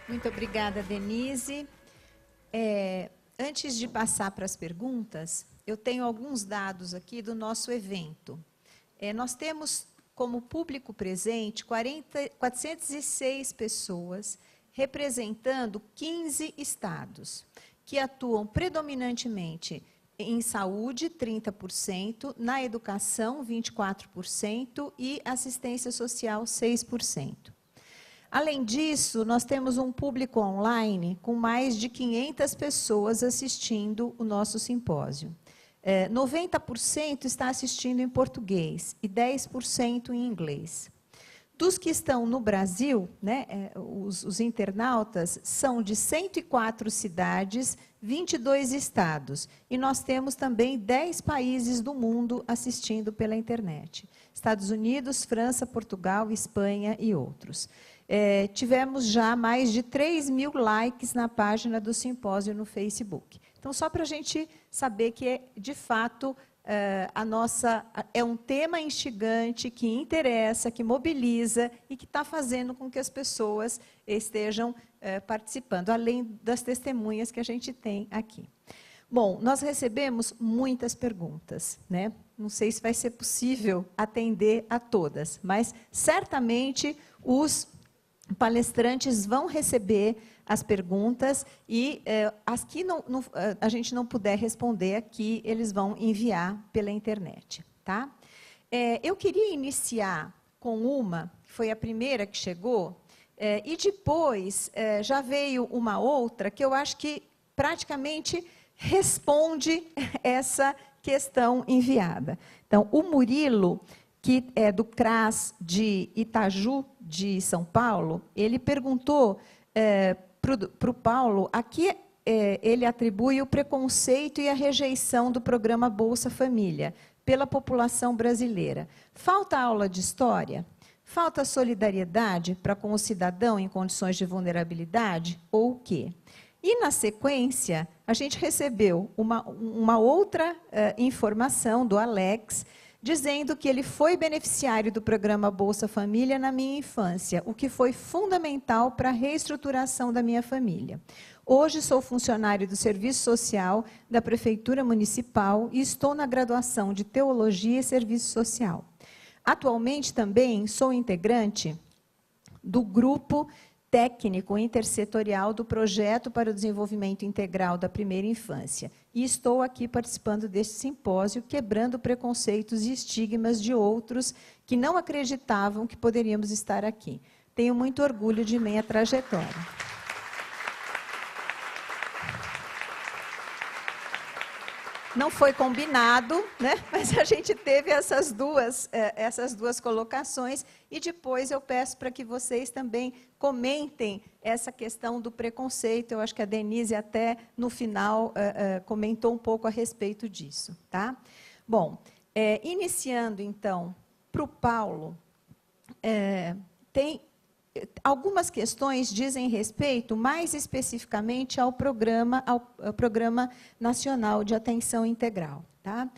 Muito obrigada, Denise. Antes de passar para as perguntas, eu tenho alguns dados aqui do nosso evento. Nós temos como público presente 406 pessoas, representando 15 estados, que atuam predominantemente em saúde, 30%, na educação, 24% e assistência social, 6%. Além disso, nós temos um público online com mais de 500 pessoas assistindo o nosso simpósio. 90% está assistindo em português e 10% em inglês. Dos que estão no Brasil, né, os internautas são de 104 cidades, 22 estados. E nós temos também 10 países do mundo assistindo pela internet. Estados Unidos, França, Portugal, Espanha e outros. Tivemos já mais de 3.000 likes na página do simpósio no Facebook. Então, só para a gente saber que, de fato, é um tema instigante, que interessa, que mobiliza e que está fazendo com que as pessoas estejam participando, além das testemunhas que a gente tem aqui. Bom, nós recebemos muitas perguntas, né? Não sei se vai ser possível atender a todas, mas certamente os palestrantes vão receber as perguntas e as que a gente não puder responder aqui, eles vão enviar pela internet. Tá? Eu queria iniciar com uma, que foi a primeira que chegou, e depois já veio uma outra que eu acho que praticamente responde essa questão enviada. Então, o Murilo, que é do CRAS de Itaju, de São Paulo, ele perguntou para o Paulo a que ele atribui o preconceito e a rejeição do programa Bolsa Família pela população brasileira. Falta aula de história? Falta solidariedade para com o cidadão em condições de vulnerabilidade? Ou o quê? E, na sequência, a gente recebeu uma outra informação do Alex, dizendo que ele foi beneficiário do programa Bolsa Família na minha infância, o que foi fundamental para a reestruturação da minha família. Hoje sou funcionário do Serviço Social da Prefeitura Municipal e estou na graduação de Teologia e Serviço Social. Atualmente também sou integrante do grupo técnico intersetorial do Projeto para o Desenvolvimento Integral da Primeira Infância. E estou aqui participando deste simpósio, quebrando preconceitos e estigmas de outros que não acreditavam que poderíamos estar aqui. Tenho muito orgulho de minha trajetória. Não foi combinado, né? Mas a gente teve essas duas colocações, e depois eu peço para que vocês também comentem essa questão do preconceito. Eu acho que a Denise até, no final, comentou um pouco a respeito disso. Tá? Bom, iniciando, então, para o Paulo, tem algumas questões dizem respeito, mais especificamente, ao Programa Nacional de Atenção Integral. Tá?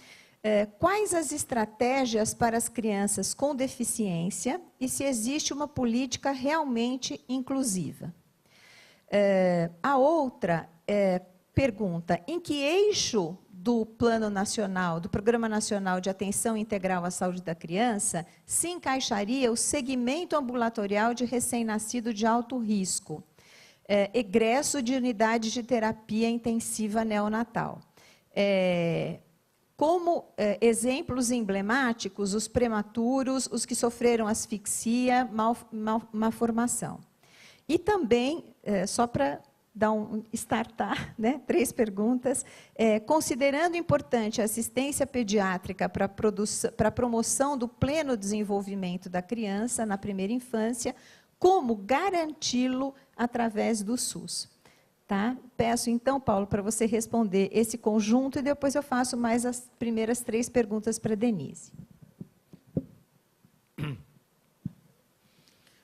Quais as estratégias para as crianças com deficiência e se existe uma política realmente inclusiva? A outra pergunta, em que eixo do Plano Nacional, do Programa Nacional de Atenção Integral à Saúde da Criança, se encaixaria o segmento ambulatorial de recém-nascido de alto risco, egresso de unidade de terapia intensiva neonatal? Como exemplos emblemáticos, os prematuros, os que sofreram asfixia, malformação. E também, só para dar startar, né, 3 perguntas, considerando importante a assistência pediátrica para a promoção do pleno desenvolvimento da criança na primeira infância, como garanti-lo através do SUS? Tá? Peço, então, Paulo, para você responder esse conjunto e depois eu faço mais as primeiras 3 perguntas para a Denise.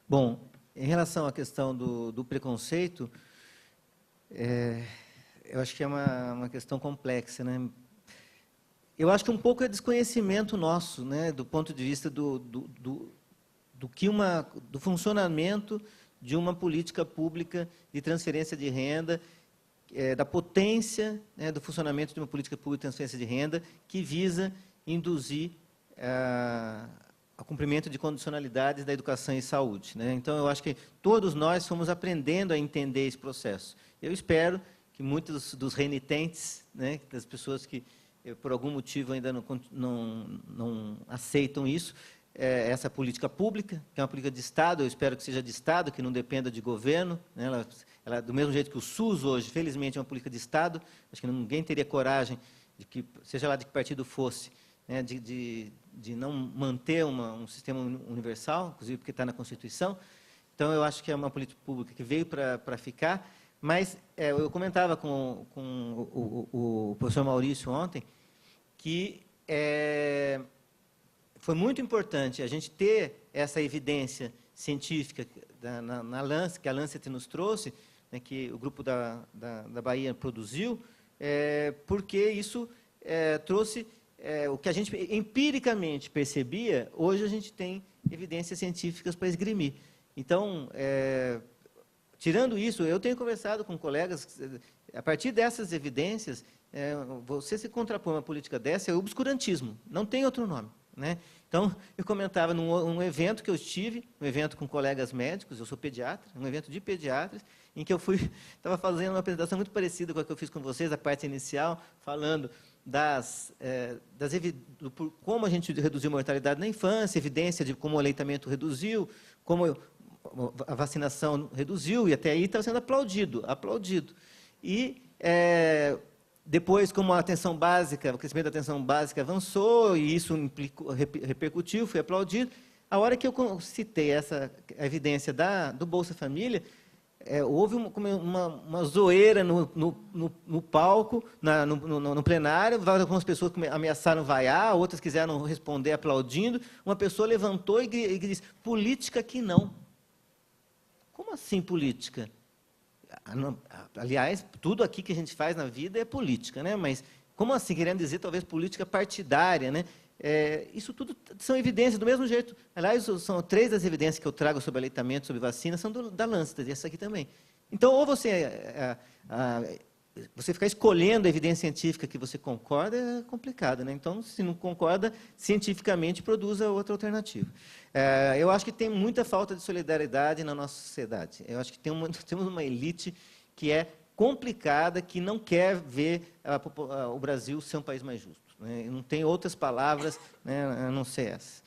Bom, em relação à questão do preconceito, eu acho que é uma questão complexa, né? Eu acho que um pouco é desconhecimento nosso, né, do ponto de vista do funcionamento de uma política pública de transferência de renda, da potência, né, do funcionamento de uma política pública de transferência de renda que visa induzir ao cumprimento de condicionalidades da educação e saúde, né? Então, eu acho que todos nós fomos aprendendo a entender esse processo. Eu espero que muitos dos renitentes, né, das pessoas que, por algum motivo, ainda não aceitam isso, essa política pública, que é uma política de Estado, eu espero que seja de Estado, que não dependa de governo, né? Ela, do mesmo jeito que o SUS hoje, felizmente, é uma política de Estado, acho que ninguém teria coragem, de que, seja lá de que partido fosse, né, de não manter um sistema universal, inclusive porque está na Constituição. Então, eu acho que é uma política pública que veio para ficar, mas eu comentava com o professor Maurício ontem que foi muito importante a gente ter essa evidência científica na Lancet, que a Lancet nos trouxe, né, que o grupo da Bahia produziu, porque isso trouxe o que a gente empiricamente percebia, hoje a gente tem evidências científicas para esgrimir. Então, tirando isso, eu tenho conversado com colegas, a partir dessas evidências, você se contrapõe uma política dessa, é obscurantismo, não tem outro nome, né? Então, eu comentava num evento que eu estive, um evento com colegas médicos, eu sou pediatra, um evento de pediatras, em que eu estava fazendo uma apresentação muito parecida com a que eu fiz com vocês, a parte inicial, falando como a gente reduziu a mortalidade na infância, evidência de como o aleitamento reduziu, como a vacinação reduziu, e até aí está sendo aplaudido. E depois, como a atenção básica, o crescimento da atenção básica avançou, e isso repercutiu, foi aplaudido, a hora que eu citei a evidência do Bolsa Família, houve uma zoeira no palco, no plenário, algumas pessoas ameaçaram vaiar, outras quiseram responder aplaudindo, uma pessoa levantou e disse, política que não. Como assim política? Aliás, tudo aqui que a gente faz na vida é política, né? Mas como assim, querendo dizer, talvez política partidária, né? Isso tudo são evidências do mesmo jeito. Aliás, são 3 das evidências que eu trago sobre aleitamento, sobre vacina, são da Lancet, e essa aqui também. Então, ou você ficar escolhendo a evidência científica que você concorda é complicado, né? Então, se não concorda, cientificamente produza outra alternativa. Eu acho que tem muita falta de solidariedade na nossa sociedade. Eu acho que temos uma elite que é complicada, que não quer ver o Brasil ser um país mais justo. Não tem outras palavras, né, a não ser essa.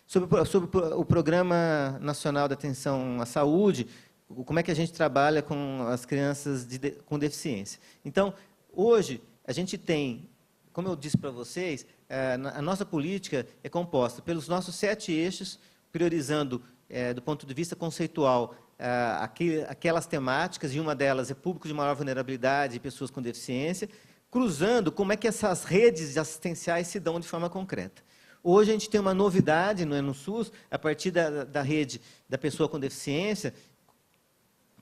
Sobre o Programa Nacional de Atenção à Saúde, como é que a gente trabalha com as crianças com deficiência. Então, hoje, a gente tem, como eu disse para vocês, a nossa política é composta pelos nossos 7 eixos, priorizando, do ponto de vista conceitual, aquelas temáticas, e uma delas é público de maior vulnerabilidade e pessoas com deficiência, cruzando como é que essas redes assistenciais se dão de forma concreta. Hoje, a gente tem uma novidade no SUS, a partir da rede da pessoa com deficiência,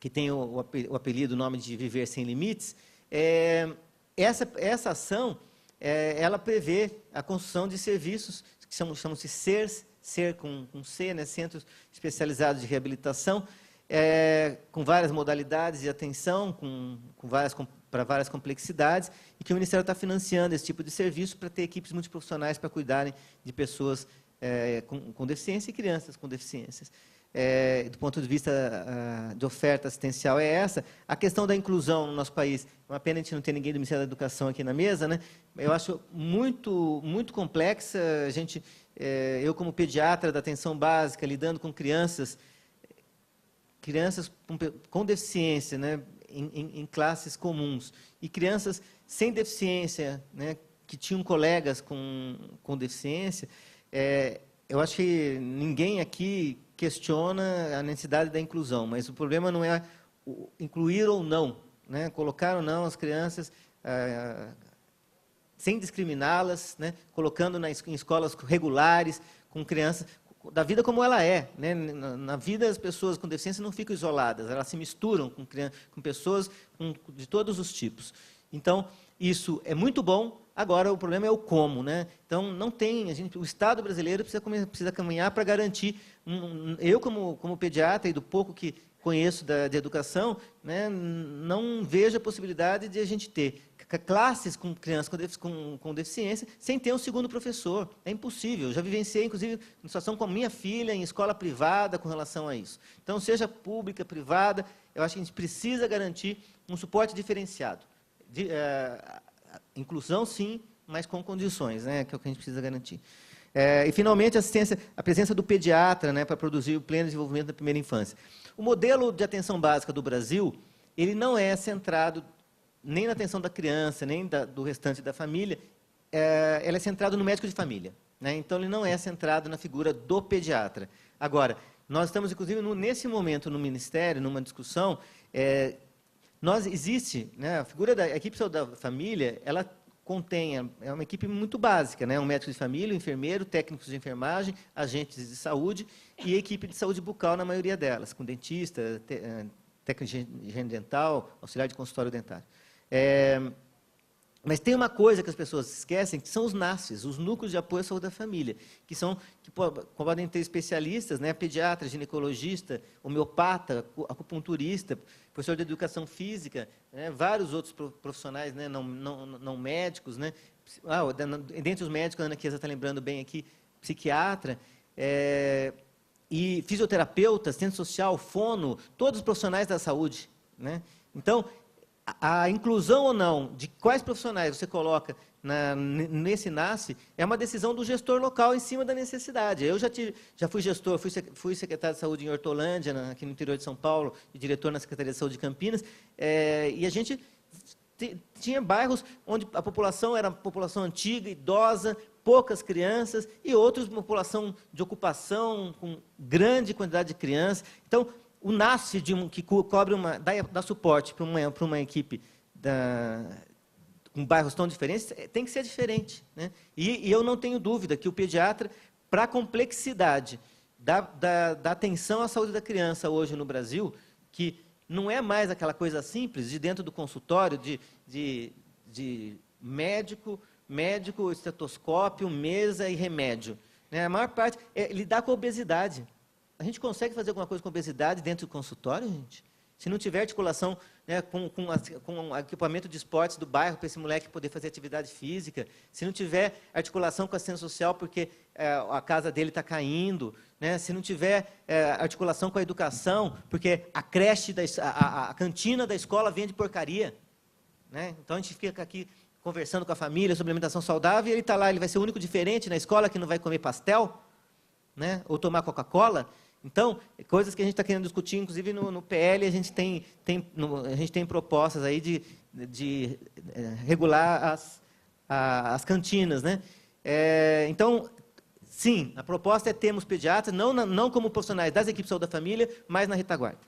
que tem o apelido, o nome de Viver Sem Limites. Essa ação, ela prevê a construção de serviços que chamam-se SER com C, né, Centros Especializados de Reabilitação, com várias modalidades de atenção, para várias complexidades, e que o Ministério está financiando esse tipo de serviço para ter equipes multiprofissionais para cuidarem de pessoas com deficiência e crianças com deficiências. Do ponto de vista de oferta assistencial é essa. A questão da inclusão no nosso país, é uma pena a gente não ter ninguém do Ministério da Educação aqui na mesa, né? Eu acho muito complexa. Eu, como pediatra da atenção básica, lidando com crianças com deficiência, né, em classes comuns, e crianças sem deficiência, né, que tinham colegas com deficiência, eu acho que ninguém aqui questiona a necessidade da inclusão, mas o problema não é incluir ou não, né, colocar ou não as crianças sem discriminá-las, né, colocando em escolas regulares, com crianças da vida como ela é, né? Na vida, as pessoas com deficiência não ficam isoladas, elas se misturam com pessoas de todos os tipos. Então, isso é muito bom. Agora, o problema é o como, né? Então, não tem, o Estado brasileiro precisa caminhar para garantir Eu, como pediatra, e do pouco que conheço de educação, né, não vejo a possibilidade de a gente ter classes com crianças com deficiência sem ter um segundo professor. É impossível. Eu já vivenciei, inclusive, uma situação com a minha filha em escola privada com relação a isso. Então, seja pública, privada, eu acho que a gente precisa garantir um suporte diferenciado. Inclusão, sim, mas com condições, né, que é o que a gente precisa garantir. E, finalmente, a presença do pediatra, né, para produzir o pleno desenvolvimento da primeira infância. O modelo de atenção básica do Brasil, ele não é centrado nem na atenção da criança, nem do restante da família, ela é centrada no médico de família, né? Então, ele não é centrado na figura do pediatra. Agora, nós estamos, inclusive, nesse momento, no Ministério, numa discussão, existe, né, a figura da equipe de saúde da família, ela é uma equipe muito básica, né? Um médico de família, um enfermeiro, técnicos de enfermagem, agentes de saúde e equipe de saúde bucal na maioria delas, com dentista, técnico de higiene dental, auxiliar de consultório dentário. Mas tem uma coisa que as pessoas esquecem, que são os NASFs, os Núcleos de Apoio à Saúde da Família, que podem ter especialistas, né, pediatra, ginecologista, homeopata, acupunturista, professor de educação física, né, vários outros profissionais, né, não médicos, né, dentre os médicos, a Ana Chiesa está lembrando bem aqui, psiquiatra, e fisioterapeuta, assistente social, fono, todos os profissionais da saúde, né? Então, a inclusão ou não de quais profissionais você coloca nesse NASF é uma decisão do gestor local em cima da necessidade. Eu já fui gestor, fui secretário de saúde em Hortolândia, aqui no interior de São Paulo, e diretor na Secretaria de Saúde de Campinas, e a gente tinha bairros onde a população era população antiga, idosa, poucas crianças, e outros, uma população de ocupação, com grande quantidade de crianças. Então, o NASF, que cobre dá suporte para uma equipe com bairros tão diferentes, tem que ser diferente, né? E eu não tenho dúvida que o pediatra, para a complexidade da atenção à saúde da criança hoje no Brasil, que não é mais aquela coisa simples de dentro do consultório, de médico, estetoscópio, mesa e remédio, né? A maior parte é lidar com a obesidade. A gente consegue fazer alguma coisa com obesidade dentro do consultório, gente? Se não tiver articulação, né, com equipamento de esportes do bairro para esse moleque poder fazer atividade física, se não tiver articulação com a assistência social porque a casa dele está caindo, né, se não tiver articulação com a educação, porque a creche, a cantina da escola vende porcaria, né? Então, a gente fica aqui conversando com a família sobre alimentação saudável e ele está lá, ele vai ser o único diferente na escola que não vai comer pastel, né, ou tomar Coca-Cola. Então, coisas que a gente está querendo discutir, inclusive no PL, a gente tem propostas aí de regular as cantinas, né? Então, sim, a proposta é termos pediatras, não como profissionais das equipes de saúde da família, mas na retaguarda.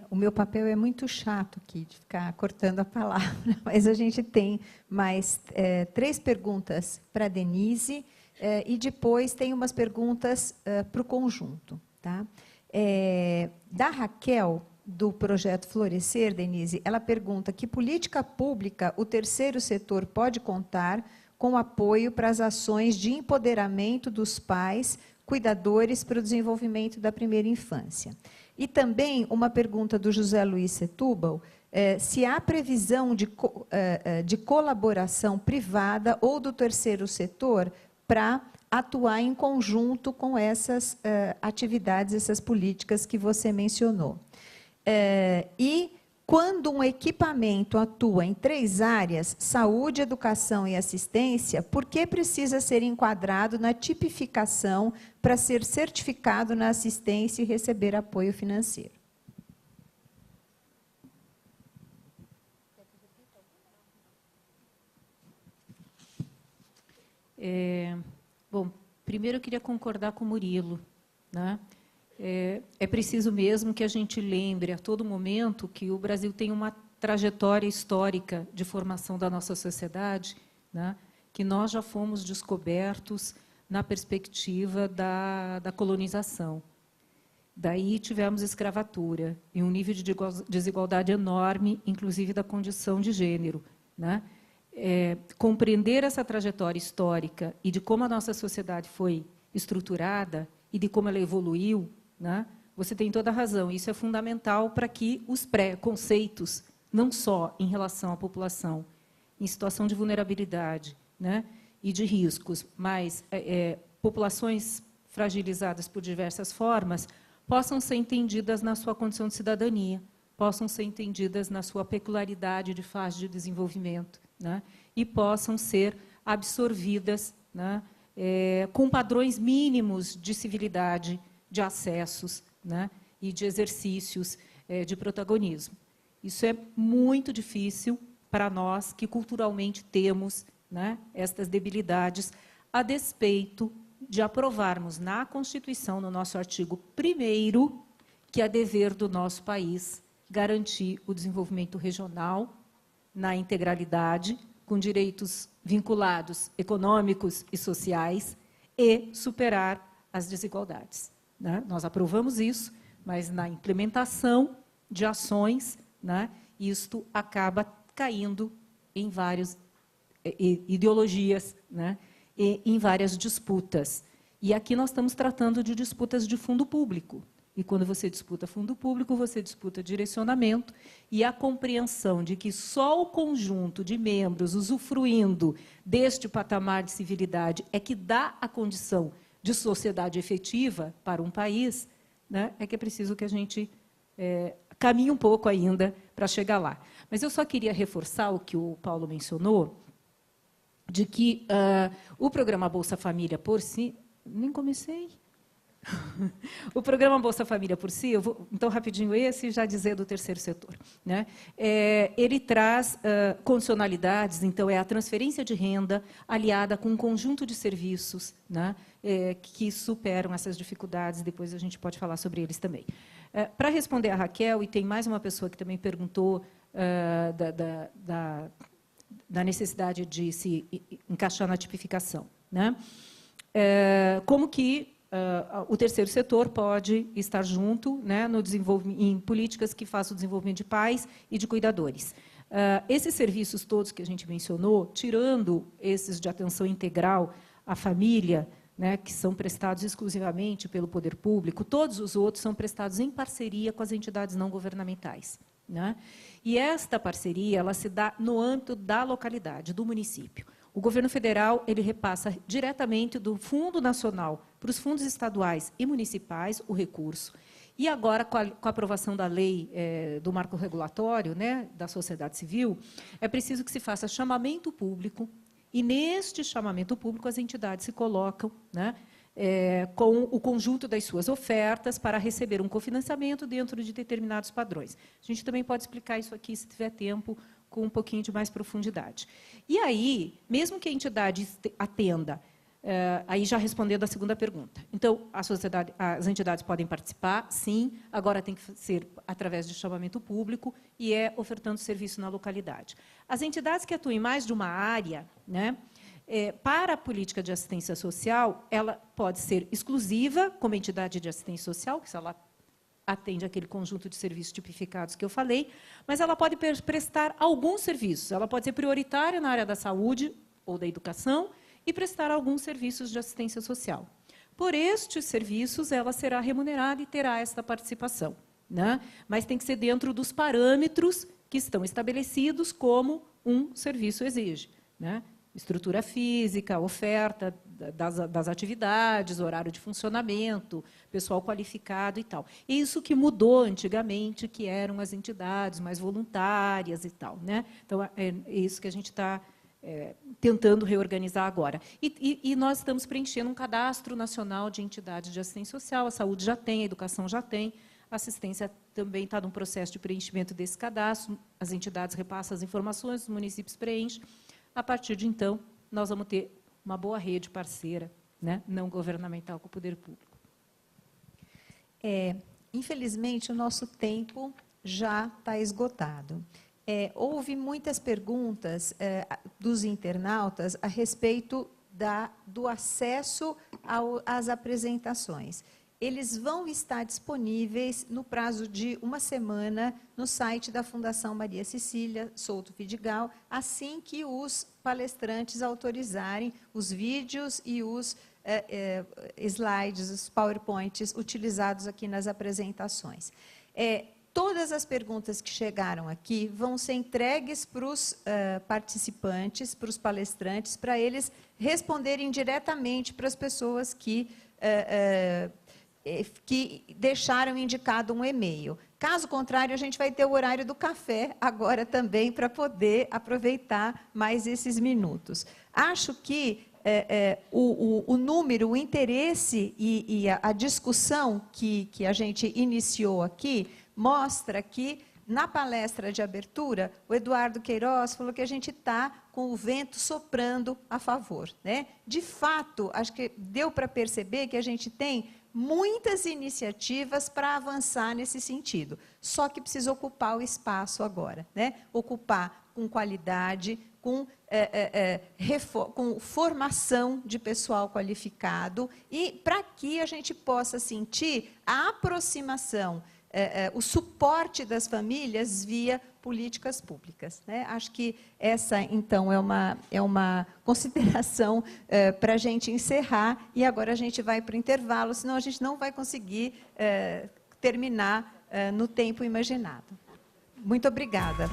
O meu papel é muito chato aqui, de ficar cortando a palavra, mas a gente tem mais 3 perguntas para a Denise, e depois tem umas perguntas para o conjunto. Tá? Da Raquel, do Projeto Florescer, Denise, ela pergunta que política pública o terceiro setor pode contar com apoio para as ações de empoderamento dos pais, cuidadores para o desenvolvimento da primeira infância. E também uma pergunta do José Luiz Setúbal, se há previsão de colaboração privada ou do terceiro setor para atuar em conjunto com essas atividades, essas políticas que você mencionou. E quando um equipamento atua em 3 áreas, saúde, educação e assistência, por que precisa ser enquadrado na tipificação para ser certificado na assistência e receber apoio financeiro? Bom, primeiro eu queria concordar com o Murilo, né? É preciso mesmo que a gente lembre a todo momento que o Brasil tem uma trajetória histórica de formação da nossa sociedade, né? Que nós já fomos descobertos na perspectiva da colonização. Daí tivemos escravatura e um nível de desigualdade enorme, inclusive da condição de gênero, né? Compreender essa trajetória histórica e de como a nossa sociedade foi estruturada e de como ela evoluiu, né? Você tem toda a razão. Isso é fundamental para que os preconceitos, não só em relação à população em situação de vulnerabilidade, né, e de riscos, mas populações fragilizadas por diversas formas, possam ser entendidas na sua condição de cidadania, possam ser entendidas na sua peculiaridade de fase de desenvolvimento, né, e possam ser absorvidas, né, com padrões mínimos de civilidade, de acessos, né, e de exercícios de protagonismo. Isso é muito difícil para nós que culturalmente temos, né, estas debilidades, a despeito de aprovarmos na Constituição, no nosso artigo 1º, que é dever do nosso país garantir o desenvolvimento regional na integralidade, com direitos vinculados econômicos e sociais, e superar as desigualdades, né? Nós aprovamos isso, mas na implementação de ações, né, isto acaba caindo em várias ideologias, né, e em várias disputas. E aqui nós estamos tratando de disputas de fundo público. E quando você disputa fundo público, você disputa direcionamento e a compreensão de que só o conjunto de membros usufruindo deste patamar de civilidade é que dá a condição de sociedade efetiva para um país, né, é que é preciso que a gente caminhe um pouco ainda para chegar lá. Mas eu só queria reforçar o que o Paulo mencionou, de que o programa Bolsa Família por si... Nem comecei. O programa Bolsa Família por si, eu vou, então, rapidinho, esse já dizer do terceiro setor, né? Ele traz condicionalidades, então, é a transferência de renda aliada com um conjunto de serviços, né, que superam essas dificuldades, depois a gente pode falar sobre eles também. Para responder a Raquel, e tem mais uma pessoa que também perguntou da necessidade de se encaixar na tipificação, né? Como que o terceiro setor pode estar junto, né, no desenvolvimento, em políticas que façam o desenvolvimento de pais e de cuidadores. Esses serviços todos que a gente mencionou, tirando esses de atenção integral à família, né, que são prestados exclusivamente pelo poder público, todos os outros são prestados em parceria com as entidades não governamentais, né? E esta parceria ela se dá no âmbito da localidade, do município. O governo federal ele repassa diretamente do Fundo Nacional para os fundos estaduais e municipais o recurso. E agora, com a aprovação da lei do marco regulatório, né, da sociedade civil, é preciso que se faça chamamento público, e neste chamamento público as entidades se colocam, né, com o conjunto das suas ofertas para receber um cofinanciamento dentro de determinados padrões. A gente também pode explicar isso aqui, se tiver tempo, com um pouquinho de mais profundidade. E aí, mesmo que a entidade atenda, aí já respondendo a segunda pergunta. Então, as entidades podem participar, sim, agora tem que ser através de chamamento público e ofertando serviço na localidade. As entidades que atuam em mais de uma área, né, para a política de assistência social, ela pode ser exclusiva, como entidade de assistência social, que se ela atende aquele conjunto de serviços tipificados que eu falei, mas ela pode prestar alguns serviços. Ela pode ser prioritária na área da saúde ou da educação e prestar alguns serviços de assistência social. Por estes serviços, ela será remunerada e terá esta participação, né? Mas tem que ser dentro dos parâmetros que estão estabelecidos como um serviço exige, né? Estrutura física, oferta das atividades, horário de funcionamento, pessoal qualificado e tal. Isso que mudou antigamente, que eram as entidades mais voluntárias e tal, né? Então, é isso que a gente está tentando reorganizar agora. E nós estamos preenchendo um cadastro nacional de entidades de assistência social, a saúde já tem, a educação já tem, a assistência também está num processo de preenchimento desse cadastro, as entidades repassam as informações, os municípios preenchem. A partir de então, nós vamos ter uma boa rede parceira, né, não governamental com o poder público. Infelizmente, o nosso tempo já está esgotado. Houve muitas perguntas dos internautas a respeito do acesso às apresentações. Eles vão estar disponíveis no prazo de uma semana no site da Fundação Maria Cecília Souto Vidigal, assim que os palestrantes autorizarem os vídeos e os slides, os PowerPoints utilizados aqui nas apresentações. Todas as perguntas que chegaram aqui vão ser entregues para os participantes, para os palestrantes, para eles responderem diretamente para as pessoas que deixaram indicado um e-mail. Caso contrário, a gente vai ter o horário do café agora também, para poder aproveitar mais esses minutos. Acho que o número, o interesse e a discussão que a gente iniciou aqui mostra que, na palestra de abertura, o Eduardo Queiroz falou que a gente está com o vento soprando a favor, né? De fato, acho que deu para perceber que a gente tem muitas iniciativas para avançar nesse sentido, só que precisa ocupar o espaço agora, né? Ocupar com qualidade, com formação de pessoal qualificado, e para que a gente possa sentir a aproximação, o suporte das famílias via políticas públicas, né? Acho que essa, então, é uma consideração para a gente encerrar, e agora a gente vai para o intervalo, senão a gente não vai conseguir terminar no tempo imaginado. Muito obrigada.